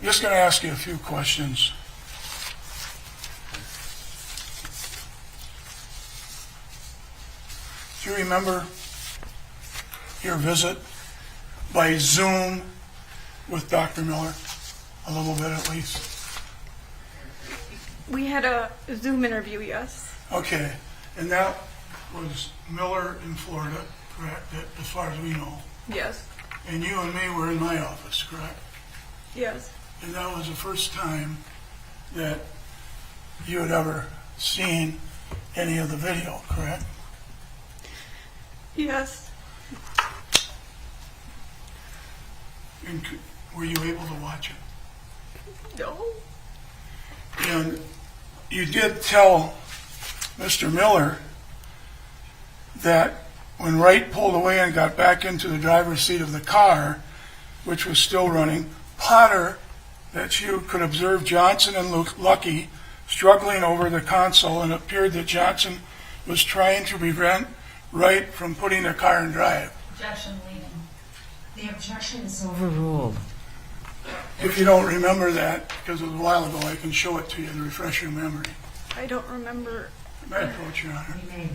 I'm just going to ask you a few questions. Do you remember your visit by Zoom with Dr. Miller? A little bit at least. We had a Zoom interview, yes. Okay, and that was Miller in Florida, correct, as far as we know? Yes. And you and me were in my office, correct? Yes. And that was the first time that you had ever seen any of the video, correct? Yes. And were you able to watch it? No. And you did tell Mr. Miller that when Wright pulled away and got back into the driver's seat of the car, which was still running, Potter, that you could observe Johnson and Lucky struggling over the console, and it appeared that Johnson was trying to prevent Wright from putting the car in drive. Objection leading. The objection is overruled. If you don't remember that, because it was a while ago, I can show it to you to refresh your memory. I don't remember. May I approach, Your Honor? You may.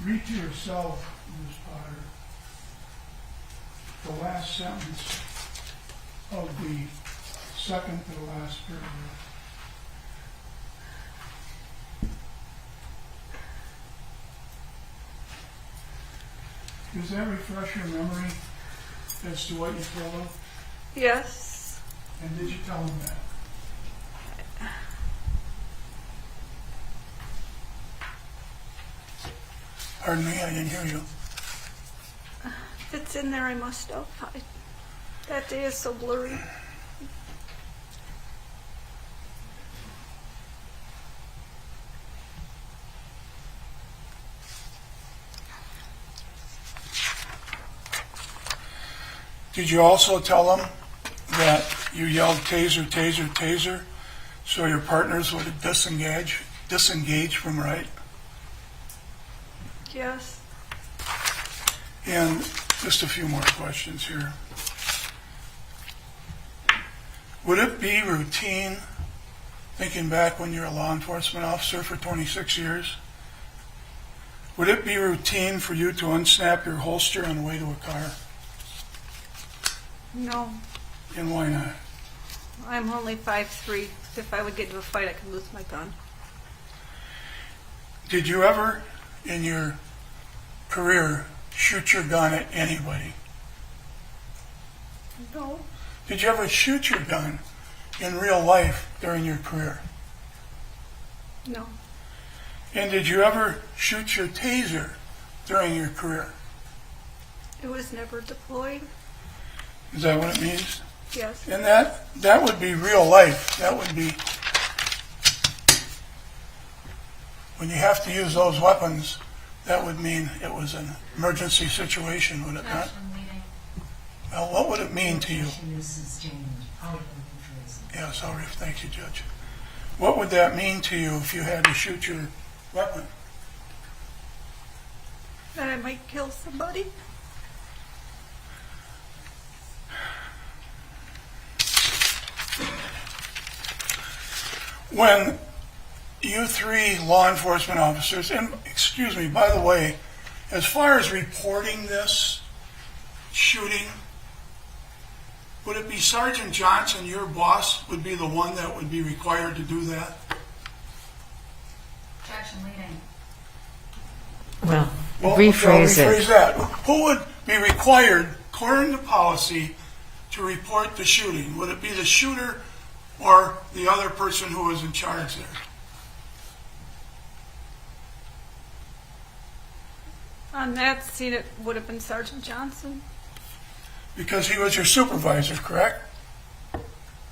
Read to yourself, Ms. Potter, the last sentence of the second to the last paragraph. Does that refresh your memory as to what you told him? Yes. And did you tell him that? Pardon me, I didn't hear you. If it's in there, I must have. That day is so blurry. Did you also tell them that you yelled taser, taser, taser, so your partners would disengage from Wright? Yes. And just a few more questions here. Would it be routine, thinking back when you're a law enforcement officer for 26 years, would it be routine for you to unsnap your holster on the way to a car? No. And why not? I'm only 5'3". If I would get into a fight, I could lose my gun. Did you ever, in your career, shoot your gun at anybody? No. Did you ever shoot your gun in real life during your career? No. And did you ever shoot your taser during your career? It was never deployed. Is that what it means? Yes. And that would be real life. That would be when you have to use those weapons. That would mean it was an emergency situation, would it not? Objection leading. Well, what would it mean to you? Objection is sustained. I'll rephrase it. Yeah, sorry. Thank you, Judge. What would that mean to you if you had to shoot your weapon? That I might kill somebody. When you three law enforcement officers, and excuse me, by the way, as far as reporting this shooting, would it be Sergeant Johnson, your boss, would be the one that would be required to do that? Objection leading. Well, Well, rephrase rephrase it. that. Who would be required, according to policy, to report the shooting? Would it be the shooter or the other person who was in charge there? On that scene, it would have been Sergeant Johnson. Because he was your supervisor, correct?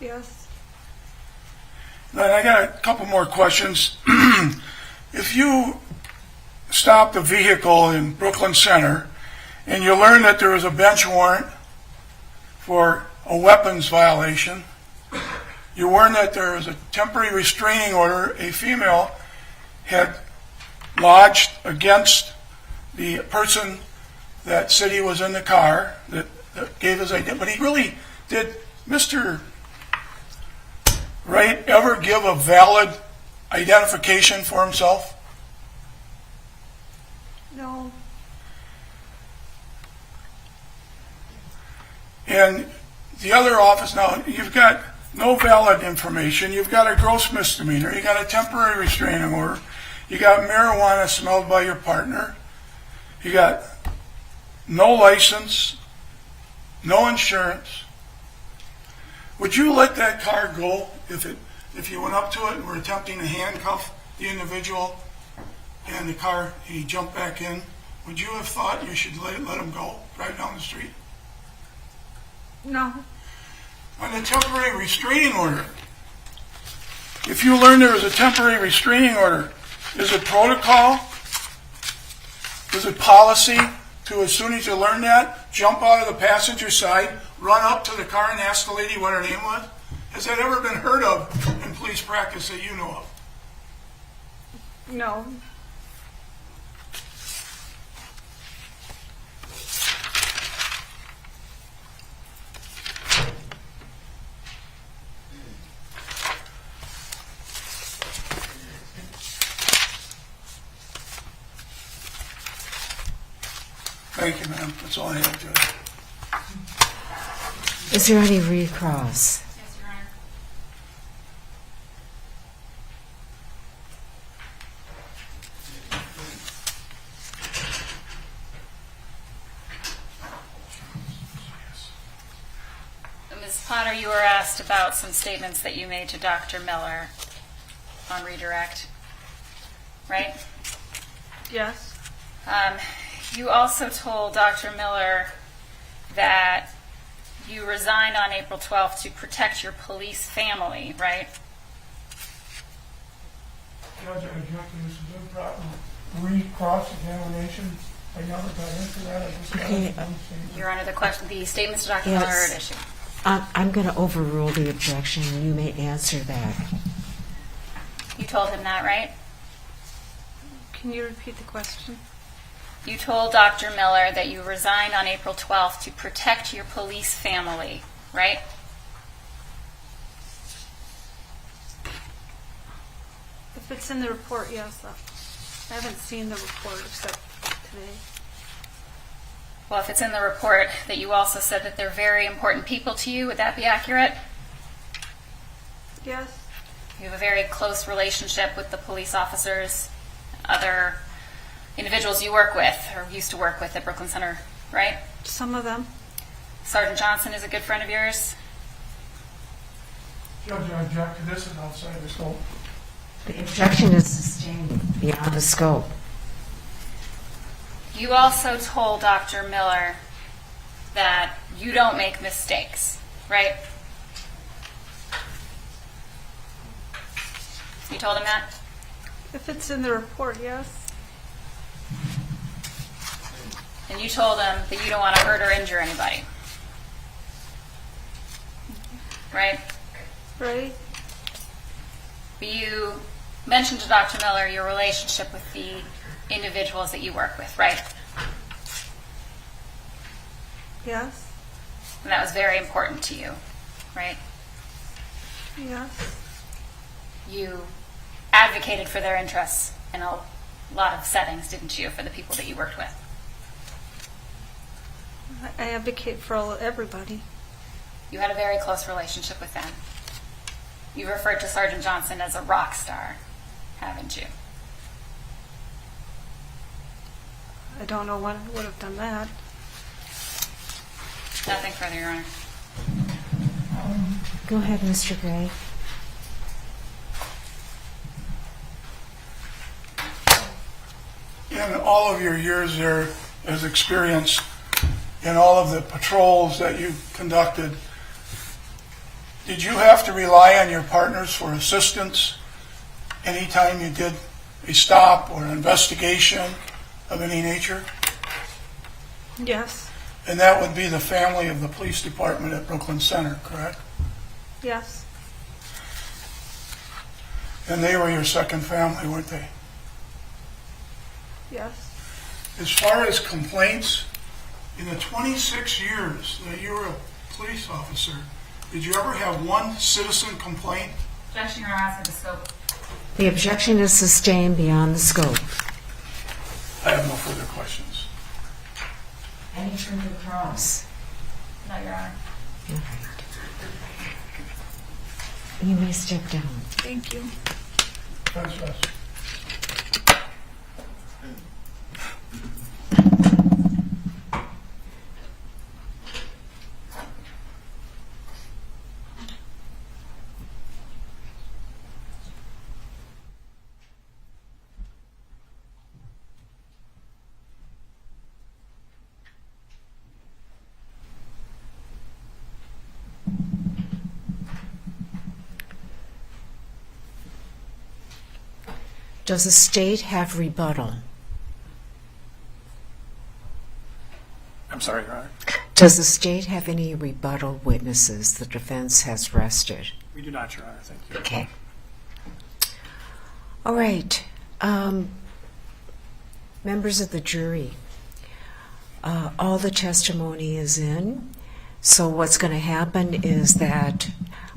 Yes. Then I got a couple more questions. If you stopped a vehicle in Brooklyn Center and you learned that there was a bench warrant for a weapons violation, you learned that there was a temporary restraining order a female had lodged against the person that said he was in the car, that gave his identity. But he really, did Mr. Wright ever give a valid identification for himself? No. And the other office, now, you've got no valid information, you've got a gross misdemeanor, you got a temporary restraining order, you got marijuana smelled by your partner, you got no license, no insurance. Would you let that car go if you went up to it and were attempting to handcuff the individual and the car, he jumped back in? Would you have thought you should let him go, drive down the street? No. On the temporary restraining order, if you learn there is a temporary restraining order, is it protocol? Is it policy to, as soon as you learn that, jump out of the passenger side, run up to the car and ask the lady what her name was? Has that ever been heard of in police practice that you know of? No. Thank you, ma'am. That's all I have, Judge. Is there any recross? Yes, Your Honor. Ms. Potter, you were asked about some statements that you made to Dr. Miller on redirect, right? Yes. You also told Dr. Miller that you resigned on April 12th to protect your police family, right? Judge, I object to this improper re-cross-examination. I never got into that. I just got Okay. into one statement. Your Honor, the statements to Dr. Yes. Miller are at issue. I'm going to overrule the objection. You may answer that. You told him that, right? Can you repeat the question? You told Dr. Miller that you resigned on April 12th to protect your police family, right? If it's in the report, yes. I haven't seen the report except today. Well, if it's in the report that you also said that they're very important people to you, would that be accurate? Yes. You have a very close relationship with the police officers, other individuals you work with or used to work with at Brooklyn Center, right? Some of them. Sergeant Johnson is a good friend of yours. Judge, I object to this. It's outside the scope. The objection is sustained beyond the scope. You also told Dr. Miller that you don't make mistakes, right? You told him that? If it's in the report, yes. And you told him that you don't want to hurt or injure anybody. Right? Right? But you mentioned to Dr. Miller your relationship with the individuals that you work with, right? Yes. And that was very important to you, right? Yes. You advocated for their interests in a lot of settings, didn't you, for the people that you worked with? I advocate for everybody. You had a very close relationship with them. You referred to Sergeant Johnson as a rock star, haven't you? I don't know when I would have done that. Nothing further, Your Honor. Go ahead, Mr. Gray. in all of your years there as experience in all of the patrols that you conducted, did you have to rely on your partners for assistance anytime you did a stop or an investigation of any nature? Yes, And that would be the family of the police department at Brooklyn Center, correct? yes, And they were your second family, weren't they? yes. As far as complaints, in the 26 years that you were a police officer, did you ever have one citizen complaint? Objection, Your Honor, outside the scope. The objection is sustained beyond the scope. I have no further questions. Any further cross? No, Your Honor. All right. You may step down. Thank you. Thanks, Russ. Does the state have rebuttal? I'm sorry, Your Honor. Does the state have any rebuttal witnesses the defense has rested? We do not, Your Honor. Thank you. Okay. All right. Members of the jury, all the testimony is in. So what's going to happen is that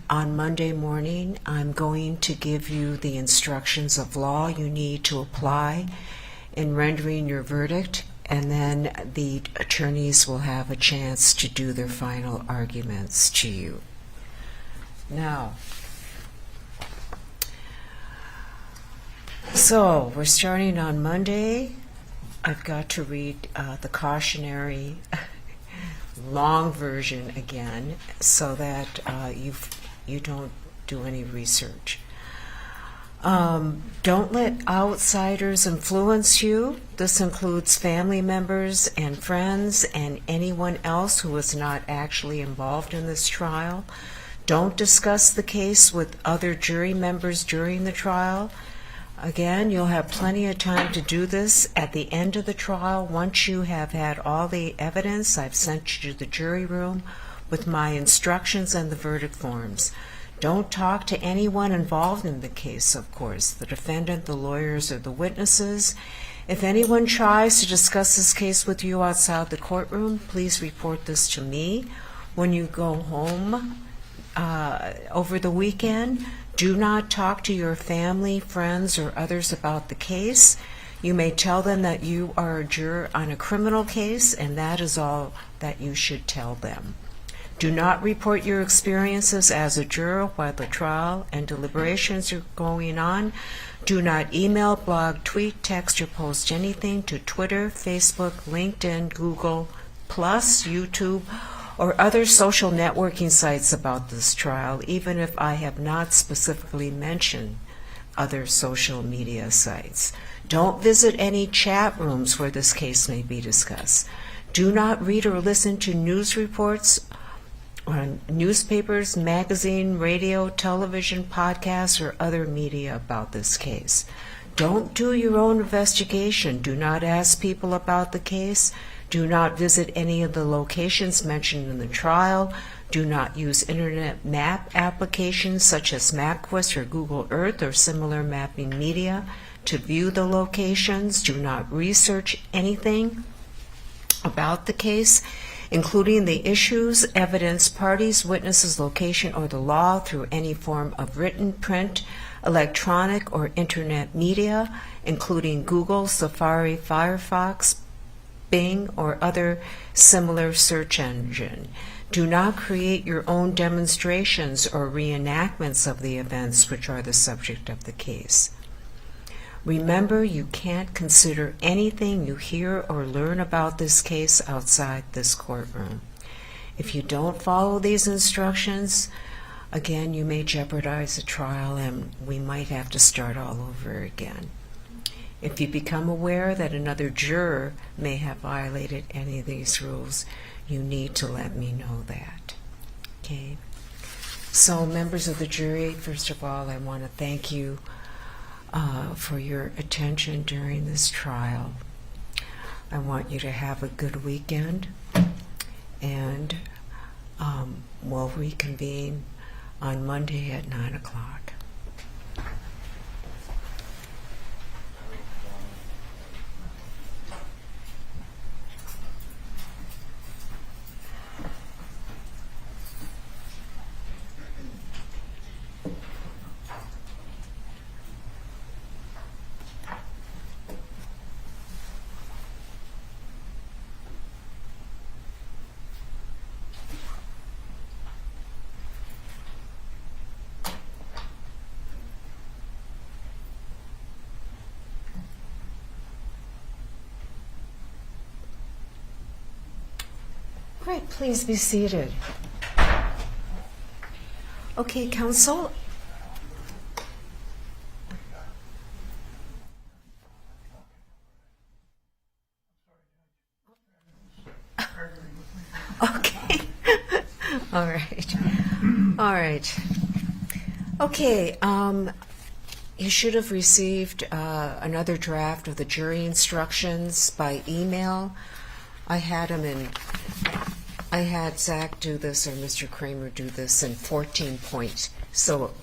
on Monday morning, I'm going to give you the instructions of law you need to apply in rendering your verdict, and then the attorneys will have a chance to do their final arguments to you. Now, so we're starting on Monday. I've got to read the cautionary long version again so that you don't do any research. Don't let outsiders influence you. This includes family members and friends and anyone else who is not actually involved in this trial. Don't discuss the case with other jury members during the trial. Again, you'll have plenty of time to do this at the end of the trial. Once you have had all the evidence, I've sent you to the jury room with my instructions and the verdict forms. Don't talk to anyone involved in the case, of course, the defendant, the lawyers, or the witnesses. If anyone tries to discuss this case with you outside the courtroom, please report this to me. When you go home over the weekend, do not talk to your family, friends, or others about the case. You may tell them that you are a juror on a criminal case, and that is all that you should tell them. Do not report your experiences as a juror while the trial and deliberations are going on. Do not email, blog, tweet, text, or post anything to Twitter, Facebook, LinkedIn, Google, YouTube, or other social networking sites about this trial, even if I have not specifically mentioned other social media sites. Don't visit any chat rooms where this case may be discussed. Do not read or listen to news reports on newspapers, magazine, radio, television, podcasts, or other media about this case. Don't do your own investigation. Do not ask people about the case. Do not visit any of the locations mentioned in the trial. Do not use internet map applications such as MapQuest or Google Earth or similar mapping media to view the locations. Do not research anything about the case, including the issues, evidence, parties, witnesses, location, or the law through any form of written, print, electronic, or internet media, including Google, Safari, Firefox, Bing, or other similar search engine. Do not create your own demonstrations or reenactments of the events which are the subject of the case. Remember, you can't consider anything you hear or learn about this case outside this courtroom. If you don't follow these instructions, again, you may jeopardize the trial and we might have to start all over again. If you become aware that another juror may have violated any of these rules, you need to let me know that. Okay? So, members of the jury, first of all, I want to thank you for your attention during this trial. I want you to have a good weekend, and we'll reconvene on Monday at 9 o'clock. Right, please be seated. Okay, counsel. Okay. All right. All right. Okay, you should have received another draft of the jury instructions by email. I had Zach do this, or Mr. Kramer do this in 14 points, so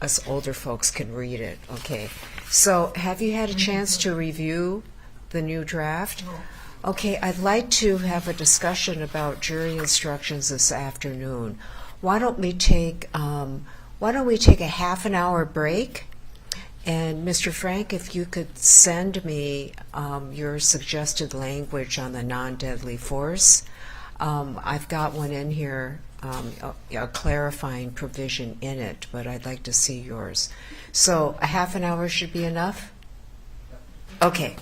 us older folks can read it. Okay. So, have you had a chance to review the new draft? Okay, I'd like to have a discussion about jury instructions this afternoon. Why don't we take a half an hour break? And Mr. Frank, if you could send me your suggested language on the non-deadly force. I've got one in here, a clarifying provision in it, but I'd like to see yours. So a half an hour should be enough? Okay.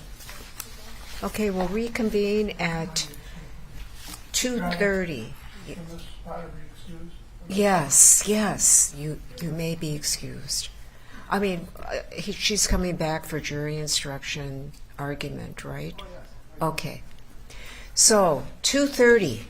Okay, we'll reconvene at 2:30. Yes, you may be excused. I mean, she's coming back for jury instruction argument, right? Okay. So, 2:30.